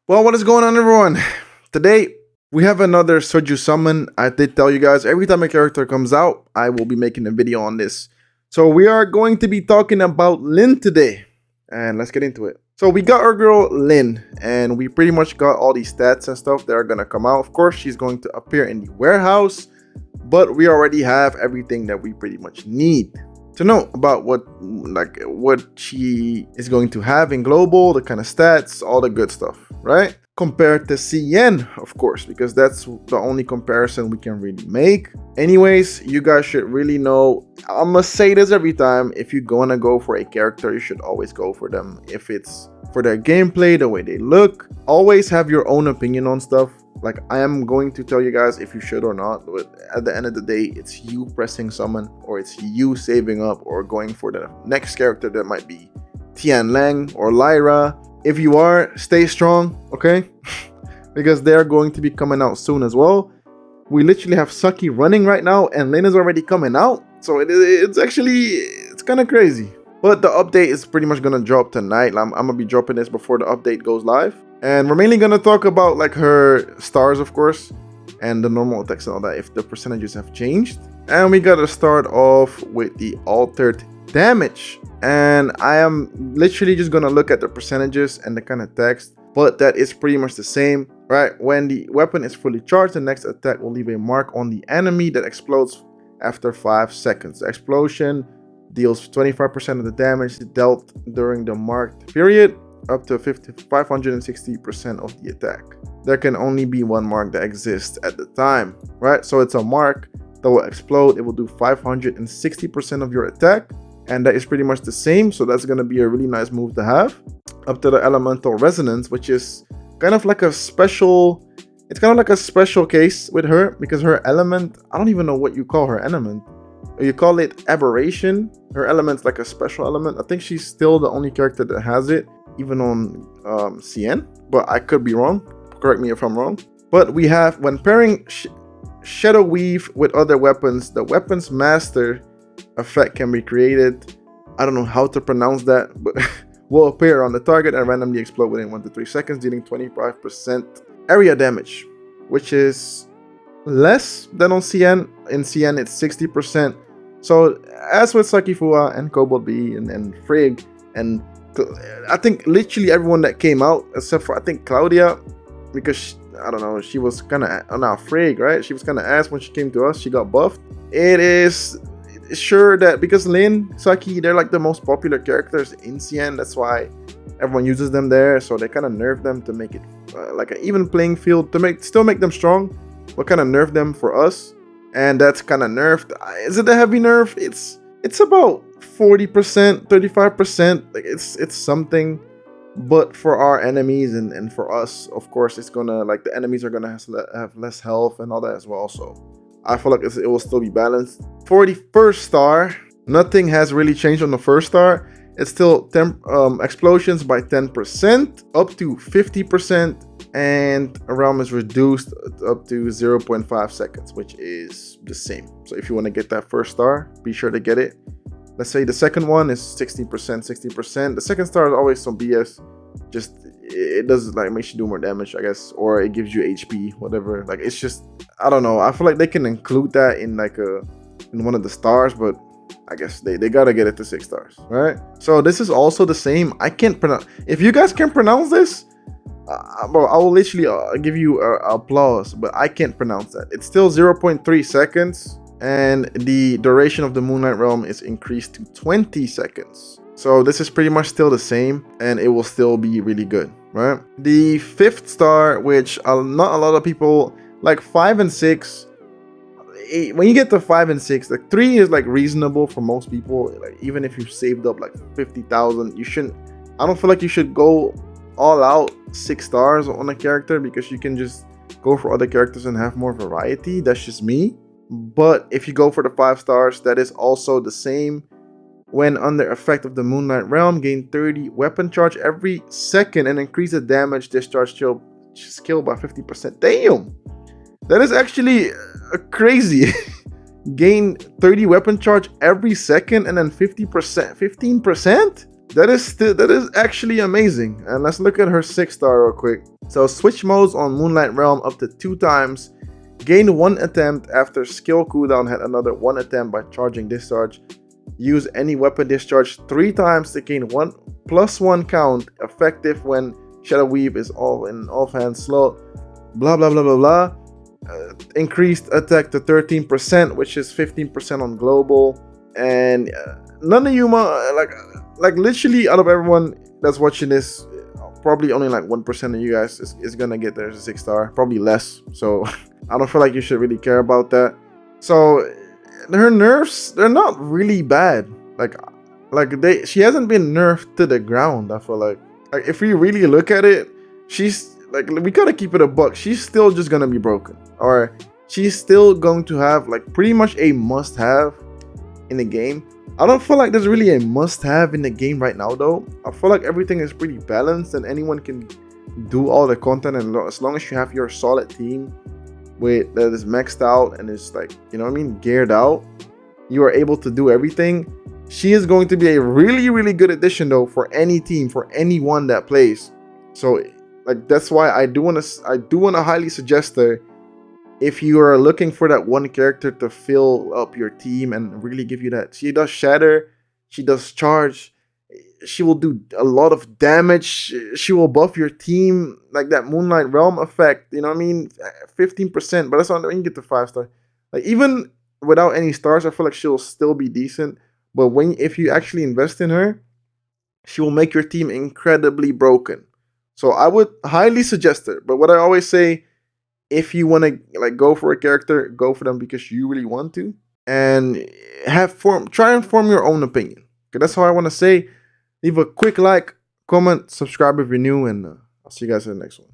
Well, what is going on, everyone? Today, we have another Soju summon. I did tell you guys, every time a character comes out, I will be making a video on this. So we are going to be talking about Lin today. And let's get into it. So we got our girl Lin, and we pretty much got all these stats and stuff that are going to come out. Of course, she's going to appear in the warehouse, but we already have everything that we pretty much need to know about what she is going to have in global, the kind of stats, all the good stuff, right? Compared to CN, of course, because that's the only comparison we can really make. Anyways, you guys should really know, I must say this every time, if you're gonna go for a character, you should always go for them. If it's for their gameplay, the way they look, always have your own opinion on stuff. Like, I am going to tell you guys if you should or not, but at the end of the day, it's you pressing summon, or it's you saving up, or going for the next character that might be Tianlang or Lyra. If you are, stay strong, okay? Because they're going to be coming out soon as well. We literally have Saki running right now, and Lin is already coming out. So it's kind of crazy. But the update is pretty much going to drop tonight. I'm going to be dropping this before the update goes live. And we're mainly going to talk about like her stars, of course, and the normal attacks and all that, if the percentages have changed. And we got to start off with the altered damage. And I am literally just going to look at the percentages and the kind of text, but that is pretty much the same, right? When the weapon is fully charged, the next attack will leave a mark on the enemy that explodes after 5 seconds. The explosion deals 25% of the damage dealt during the marked period, up to 560% of the attack. There can only be one mark that exists at the time, right? So it's a mark that will explode. It will do 560% of your attack, and that is pretty much the same. So that's going to be a really nice move to have. Up to the elemental resonance, which is kind of like a special, it's kind of like a special case with her, because her element, I don't even know what you call her element. You call it aberration. Her element's like a special element. I think she's still the only character that has it, even on CN, but I could be wrong. Correct me if I'm wrong. But we have, when pairing Shadow Weave with other weapons, the weapon's master effect can be created. I don't know how to pronounce that, but will appear on the target and randomly explode within 1 to 3 seconds, dealing 25% area damage, which is less than on CN. In CN, it's 60%. So as with Saki Fua and 𝙀𝙓𝙋𝘼𝙉 and Frigg, and I think literally everyone that came out, except for I think Claudia, because I don't know, she was kind of Frigg, right? She was kind of ass when she came to us. She got buffed. It is sure that because Lin, Saki, they're like the most popular characters in CN. That's why everyone uses them there. So they kind of nerfed them to make it like an even playing field, to still make them strong, but kind of nerf them for us. And that's kind of nerfed. Is it a heavy nerf? It's about 40%, 35%. Like it's something. But for our enemies and for us, of course, it's gonna, like, the enemies are gonna have less health and all that as well. So I feel like it will still be balanced. For the first star, nothing has really changed on the first star. It's still explosions by 10%, up to 50%, and a realm is reduced up to 0.5 seconds, which is the same. So if you want to get that first star, be sure to get it. Let's say the second one is 60%, 60%. The second star is always some BS. Just, it does, like, makes you do more damage, I guess, or it gives you HP, whatever. Like, it's just, I don't know. I feel like they can include that in like in one of the stars, but I guess they gotta get it to 6 stars, right? So this is also the same. I can't pronounce. If you guys can pronounce this, bro, I will literally give you applause, but I can't pronounce that. It's still 0.3 seconds, and the duration of the Moonlight Realm is increased to 20 seconds. So this is pretty much still the same, and it will still be really good, right? The 5th star, which not a lot of people like, 5 and 6. When you get to 5 and 6, like 3 is like reasonable for most people. Like, even if you've saved up like 50,000, you shouldn't. I don't feel like you should go all out 6 stars on a character, because you can just go for other characters and have more variety. That's just me. But if you go for the 5 stars, that is also the same. When under effect of the Moonlight Realm, gain 30 weapon charge every second and increase the damage discharge skill by 50%. Damn! That is actually crazy. Gain 30 weapon charge every second and then 15%. that is actually amazing. And let's look at her 6-star real quick. So switch modes on Moonlight Realm up to 2 times. Gain 1 attempt after skill cooldown, had another 1 attempt by charging discharge. Use any weapon discharge 3 times to gain 1+1 count, effective when Shadow Weave is in offhand slot. Blah blah blah blah blah. Increased attack to 13%, which is 15% on global. And none of you, like literally out of everyone that's watching this, probably only like 1% of you guys is gonna get there as a 6-star, probably less. So I don't feel like you should really care about that. So her nerfs, they're not really bad. She hasn't been nerfed to the ground. I feel like if we really look at it, she's like, we gotta keep it a buck. She's still just gonna be broken, or she's still going to have like pretty much a must-have in the game. I don't feel like there's really a must-have in the game right now though. I feel like everything is pretty balanced and anyone can do all the content, and as long as you have your solid team that is maxed out and is like, you know what I mean, geared out, you are able to do everything. She is going to be a really, really good addition though for any team, for anyone that plays. So like that's why I do want to highly suggest her. If you are looking for that one character to fill up your team and really give you that, she does shatter, she does charge, she will do a lot of damage, she will buff your team, like that Moonlight Realm effect, you know what I mean, 15%, but that's not when you get to 5-star. Like even without any stars, I feel like she'll still be decent, but if you actually invest in her, she will make your team incredibly broken. So I would highly suggest her. But what I always say, if you want to like go for a character, go for them because you really want to, and try and form your own opinion. Okay, that's all I want to say. Leave a quick like, comment, subscribe if you're new, and I'll see you guys in the next one.